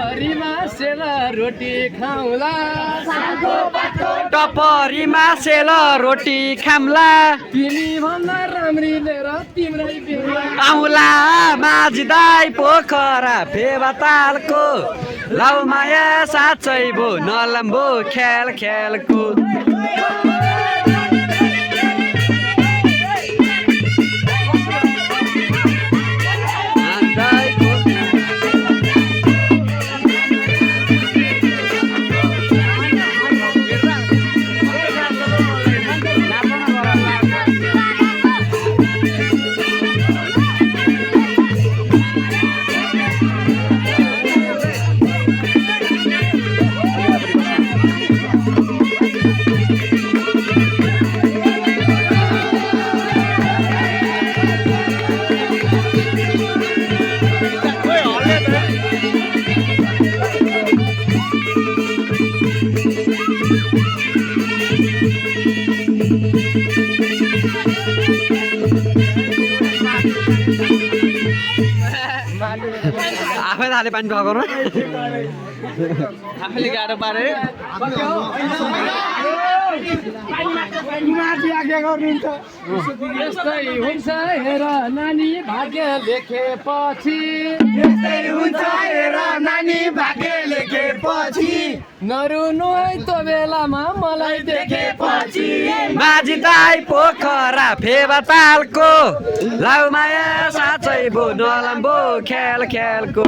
टपरीमा sale रोटी खाउँला टपरीमा sale रोटी खाम्ला तिमी भन्दा राम्री लिएर तिम्रै बेला आउला माझी दाई पोखरा फेवा तालको लौ माया साँच्चै भो नलम्बो ख्याल ख्यालको आफै थाले पानी पकाउनु आफैले गाह्रो पारे यस्तै हुन्छ हेर नानी भाग्य लेखेपछि यस्तै हुन्छ हेर नानी भाग्य लेखेपछि नरुनु है त बेलामा मलाई देखेपछि माझी दाई पोखरा फेवा तालको लौ माया साँच्चै भो नलम्बो ख्याल ख्यालको